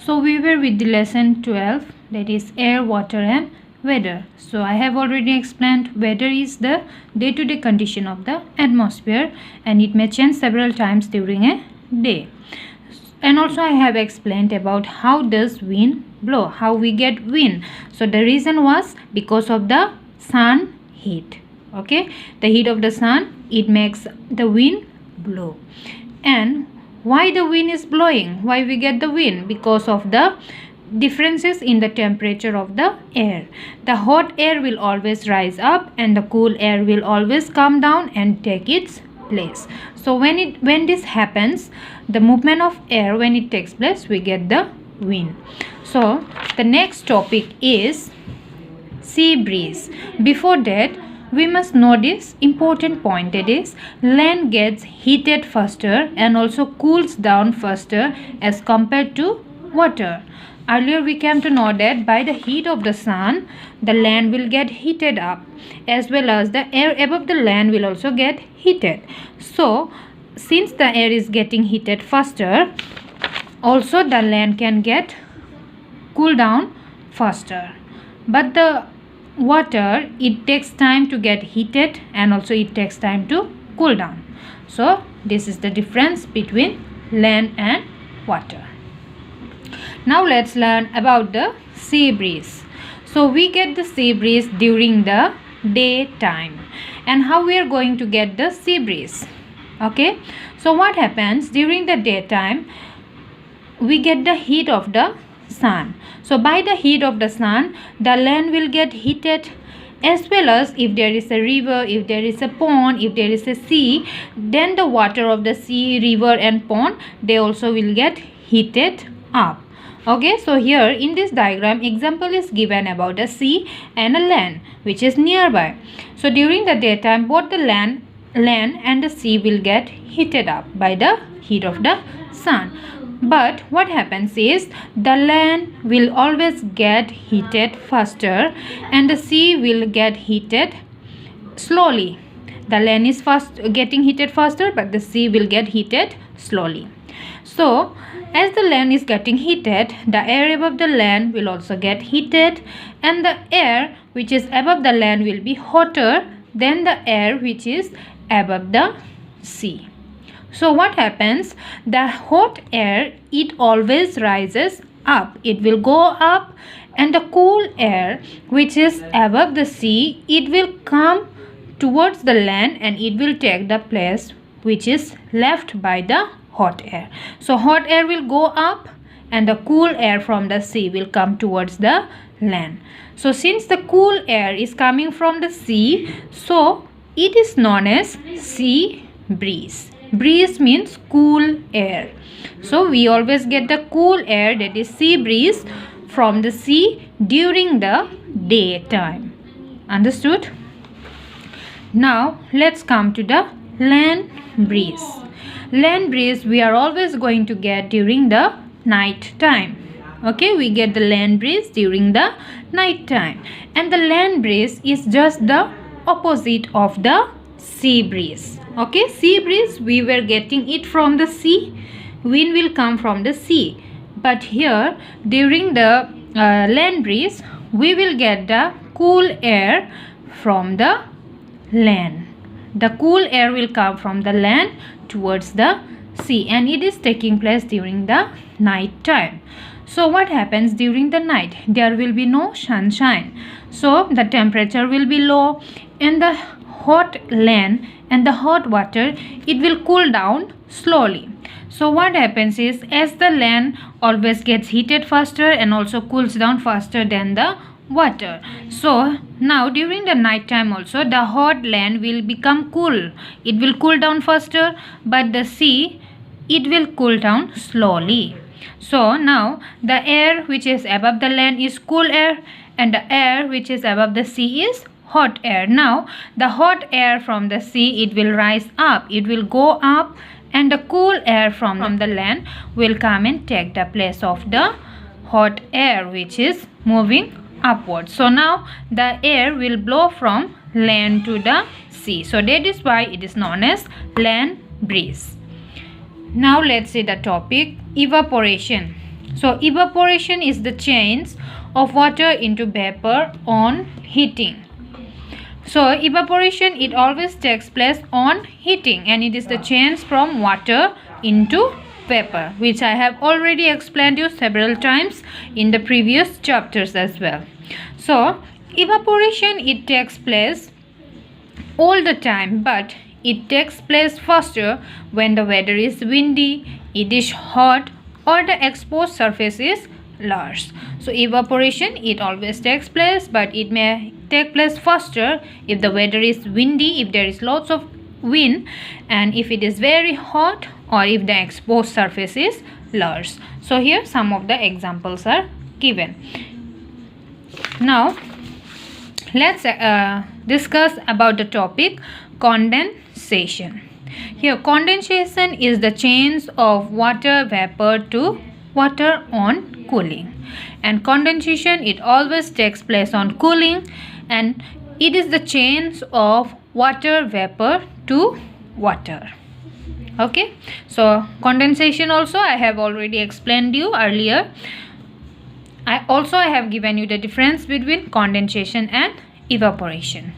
So we were with the lesson 12, that is air, water and weather. So I have already explained weather is the day-to-day condition of the atmosphere and it may change several times during a day. And also I have explained about how does wind blow, how we get wind. So the reason was because of the sun heat. Okay, the heat of the sun, it makes the wind blow. And why the wind is blowing, why we get the wind? Because of the differences in the temperature of the air. The hot air will always rise up and the cool air will always come down and take its place. So when this happens, the movement of air, when it takes place, we get the wind. So the next topic is sea breeze. Before that, we must know this important point, that is land gets heated faster and also cools down faster as compared to water. Earlier we came to know that by the heat of the sun, the land will get heated up, as well as the air above the land will also get heated. So since the air is getting heated faster, also the land can get cool down faster. But the water, it takes time to get heated and also it takes time to cool down. So this is the difference between land and water. Now let's learn about the sea breeze. So we get the sea breeze during the daytime. And how we are going to get the sea breeze? Okay, so what happens during the daytime? We get the heat of the sun. So by the heat of the sun, the land will get heated, as well as if there is a river, if there is a pond, if there is a sea, then the water of the sea, river and pond, they also will get heated up. Okay, so here in this diagram, example is given about a sea and a land which is nearby. So during the daytime, both the land and the sea will get heated up by the heat of the sun. But what happens is the land will always get heated faster and the sea will get heated slowly. The land is getting heated faster, but the sea will get heated slowly. So as the land is getting heated, the air above the land will also get heated, and the air which is above the land will be hotter than the air which is above the sea. So what happens? The hot air, it always rises up. It will go up, and the cool air which is above the sea, it will come towards the land and it will take the place which is left by the hot air. So hot air will go up and the cool air from the sea will come towards the land. So since the cool air is coming from the sea, so it is known as sea breeze. Breeze means cool air. So we always get the cool air, that is sea breeze, from the sea during the daytime. Understood? Now let's come to the land breeze. Land breeze we are always going to get during the night time. Okay, we get the land breeze during the night time, and the land breeze is just the opposite of the sea breeze. Okay, sea breeze we were getting it from the sea, wind will come from the sea, but here during the land breeze we will get the cool air from the land. The cool air will come from the land towards the sea, and it is taking place during the night time. So what happens during the night? There will be no sunshine, so the temperature will be low, and the hot land and the hot water, it will cool down slowly. So what happens is, as the land always gets heated faster and also cools down faster than the water, so now during the night time also the hot land will become cool. It will cool down faster, but the sea, it will cool down slowly. So now the air which is above the land is cool air, and the air which is above the sea is hot air. Now the hot air from the sea, it will rise up, it will go up, and the cool air from the land will come and take the place of the hot air which is moving upwards. So now the air will blow from land to the sea. So that is why it is known as land breeze. Now let's see the topic evaporation. So evaporation is the change of water into vapor on heating. So evaporation, it always takes place on heating, and it is the change from water into vapor, which I have already explained you several times in the previous chapters as well. So evaporation, it takes place all the time, but it takes place faster when the weather is windy, it is hot, or the exposed surface is large. So evaporation, it always takes place, but it may take place faster if the weather is windy, if there is lots of wind, and if it is very hot, or if the exposed surface is large. So here some of the examples are given. Now let's discuss about the topic condensation. Here condensation is the change of water vapor to water on cooling, and condensation, it always takes place on cooling, and it is the change of water vapor to water. Okay, so condensation also I have already explained you earlier. I have given you the difference between condensation and evaporation.